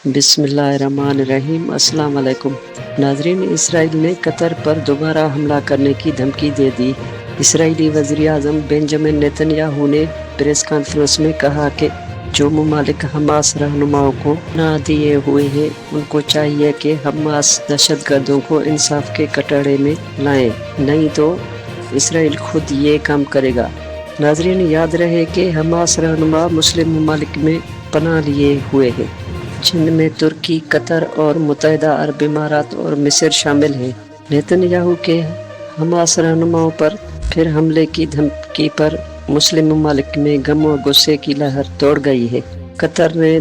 بسم اللہ الرحمن الرحیم۔ السلام علیکم ناظرین، اسرائیل نے قطر پر دوبارہ حملہ کرنے کی دھمکی دے دی۔ اسرائیلی وزیر اعظم بنجامن نیتن یاہو نے پریس کانفرنس میں کہا کہ جو ممالک حماس رہنماؤں کو پناہ دیے ہوئے ہیں ان کو چاہیے کہ حماس دہشت گردوں کو انصاف کے کٹڑے میں لائیں، نہیں تو اسرائیل خود یہ کام کرے گا۔ ناظرین، یاد رہے کہ حماس رہنما مسلم ممالک میں پناہ لیے ہوئے ہیں، جن میں ترکی، قطر اور متحدہ عرب امارات اور مصر شامل ہیں۔ نیتن یاہو کے حماس رہنماؤں پر پھر حملے کی دھمکی پر مسلم ممالک میں غم و غصے کی لہر دوڑ گئی ہے۔ قطر نے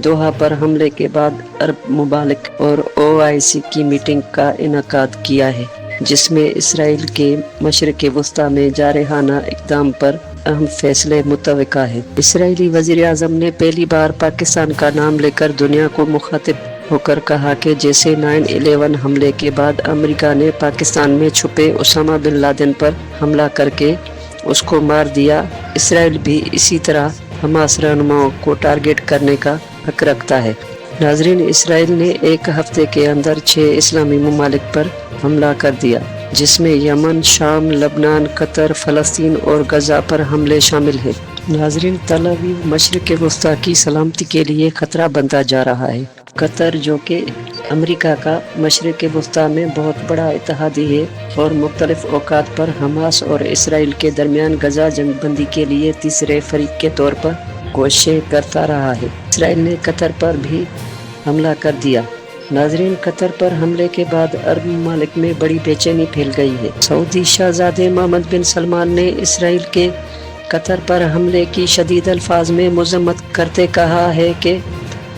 دوحہ پر حملے کے بعد عرب ممالک اور OIC کی میٹنگ کا انعقاد کیا ہے، جس میں اسرائیل کے مشرق وسطیٰ میں جارحانہ اقدام پر اہم فیصلے متوقع ہے۔ اسرائیلی وزیر اعظم نے پہلی بار پاکستان کا نام لے کر دنیا کو مخاطب ہو کر کہا کہ جیسے 9/11 حملے کے بعد امریکہ نے پاکستان میں چھپے اسامہ بن لادن پر حملہ کر کے اس کو مار دیا، اسرائیل بھی اسی طرح حماس رہنماؤں کو ٹارگٹ کرنے کا حق رکھتا ہے۔ ناظرین، اسرائیل نے ایک ہفتے کے اندر 6 اسلامی ممالک پر حملہ کر دیا، جس میں یمن، شام، لبنان، قطر، فلسطین اور غزہ پر حملے شامل ہیں۔ ناظرین، تل ابیب مشرق وسطیٰ کی سلامتی کے لیے خطرہ بنتا جا رہا ہے۔ قطر، جو کہ امریکہ کا مشرق وسطیٰ میں بہت بڑا اتحادی ہے اور مختلف اوقات پر حماس اور اسرائیل کے درمیان غزہ جنگ بندی کے لیے تیسرے فریق کے طور پر کوششیں کرتا رہا ہے، اسرائیل نے قطر پر بھی حملہ کر دیا۔ ناظرین، قطر پر حملے کے بعد عرب ممالک میں بڑی بے چینی پھیل گئی ہے۔ سعودی شہزادے محمد بن سلمان نے اسرائیل کے قطر پر حملے کی شدید الفاظ میں مذمت کرتے کہا ہے کہ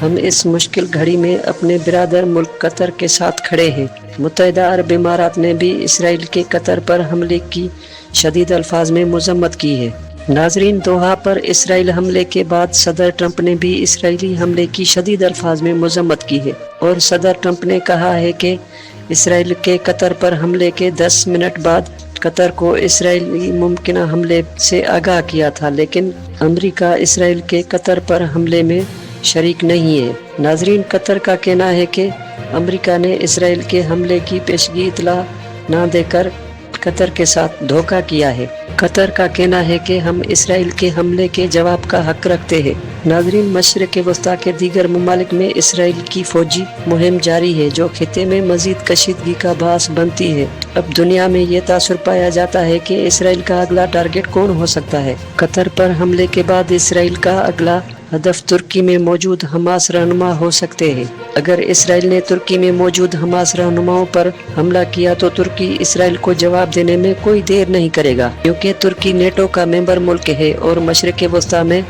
ہم اس مشکل گھڑی میں اپنے برادر ملک قطر کے ساتھ کھڑے ہیں۔ متحدہ عرب امارات نے بھی اسرائیل کے قطر پر حملے کی شدید الفاظ میں مذمت کی ہے۔ ناظرین، دوحہ پر اسرائیل حملے کے بعد صدر ٹرمپ نے بھی اسرائیلی حملے کی شدید الفاظ میں مذمت کی ہے اور صدر ٹرمپ نے کہا ہے کہ اسرائیل کے قطر پر حملے کے 10 منٹ بعد قطر کو اسرائیلی ممکنہ حملے سے آگاہ کیا تھا، لیکن امریکہ اسرائیل کے قطر پر حملے میں شریک نہیں ہے۔ ناظرین، قطر کا کہنا ہے کہ امریکہ نے اسرائیل کے حملے کی پیشگی اطلاع نہ دے کر قطر کے ساتھ دھوکہ کیا ہے۔ قطر کا کہنا ہے کہ ہم اسرائیل کے حملے کے جواب کا حق رکھتے ہیں۔ ناظرین، مشرق وسطیٰ کے دیگر ممالک میں اسرائیل کی فوجی مہم جاری ہے، جو خطے میں مزید کشیدگی کا باعث بنتی ہے۔ اب دنیا میں یہ تاثر پایا جاتا ہے کہ اسرائیل کا اگلا ٹارگٹ کون ہو سکتا ہے۔ قطر پر حملے کے بعد اسرائیل کا اگلا ہدف ترکی میں موجود حماس رہنما ہو سکتے ہیں۔ اگر اسرائیل نے ترکی میں موجود حماس رہنماؤں پر حملہ کیا تو ترکی اسرائیل کو جواب دینے میں کوئی دیر نہیں کرے گا، کیونکہ ترکی نیٹو کا ممبر ملک ہے اور مشرق وسطیٰ میں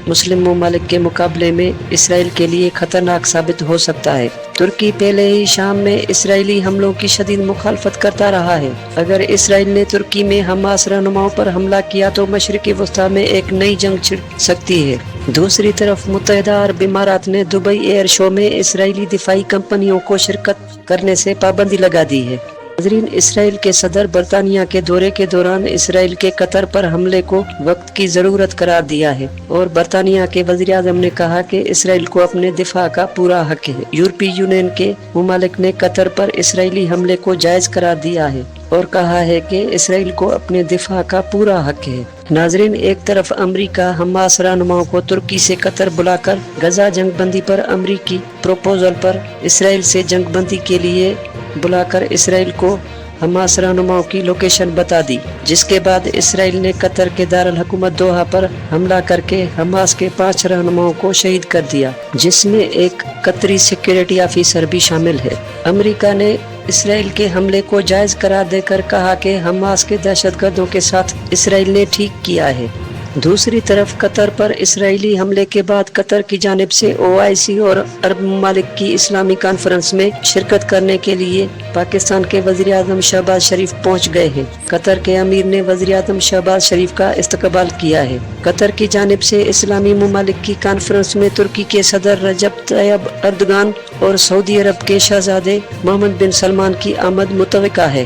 مسلم ممالک کے مقابلے میں اسرائیل کے لیے خطرناک ثابت ہو سکتا ہے۔ ترکی پہلے ہی شام میں اسرائیلی حملوں کی شدید مخالفت کرتا رہا ہے۔ اگر اسرائیل نے ترکی میں حماس رہنماؤں پر حملہ کیا تو مشرق وسطیٰ میں ایک نئی جنگ چھڑ سکتی ہے۔ دوسری طرف متحدہ عرب امارات نے دبئی ایئر شو میں اسرائیلی دفاعی کمپنیوں کو شرکت کرنے سے پابندی لگا دی ہے۔ ناظرین، اسرائیل کے صدر برطانیہ کے دورے کے دوران اسرائیل کے قطر پر حملے کو وقت کی ضرورت قرار دیا ہے اور برطانیہ کے وزیر اعظم نے کہا کہ اسرائیل کو اپنے دفاع کا پورا حق ہے۔ یورپی یونین کے ممالک نے قطر پر اسرائیلی حملے کو جائز قرار دیا ہے اور کہا ہے کہ اسرائیل کو اپنے دفاع کا پورا حق ہے۔ ناظرین، ایک طرف امریکہ حماس رہنماؤں کو ترکی سے قطر بلا کر غزہ جنگ بندی پر امریکی پروپوزل پر اسرائیل سے جنگ بندی کے لیے بلا کر اسرائیل کو حماس رہنماؤں کی لوکیشن بتا دی، جس کے بعد اسرائیل نے قطر کے دارالحکومت دوحہ پر حملہ کر کے حماس کے 5 رہنماؤں کو شہید کر دیا، جس میں ایک قطری سیکیورٹی آفیسر بھی شامل ہے۔ امریکہ نے اسرائیل کے حملے کو جائز قرار دے کر کہا کہ حماس کے دہشت گردوں کے ساتھ اسرائیل نے ٹھیک کیا ہے۔ دوسری طرف قطر پر اسرائیلی حملے کے بعد قطر کی جانب سے OIC اور عرب ممالک کی اسلامی کانفرنس میں شرکت کرنے کے لیے پاکستان کے وزیر اعظم شہباز شریف پہنچ گئے ہیں۔ قطر کے امیر نے وزیر اعظم شہباز شریف کا استقبال کیا ہے۔ قطر کی جانب سے اسلامی ممالک کی کانفرنس میں ترکی کے صدر رجب طیب اردگان اور سعودی عرب کے شہزادے محمد بن سلمان کی آمد متوقع ہے۔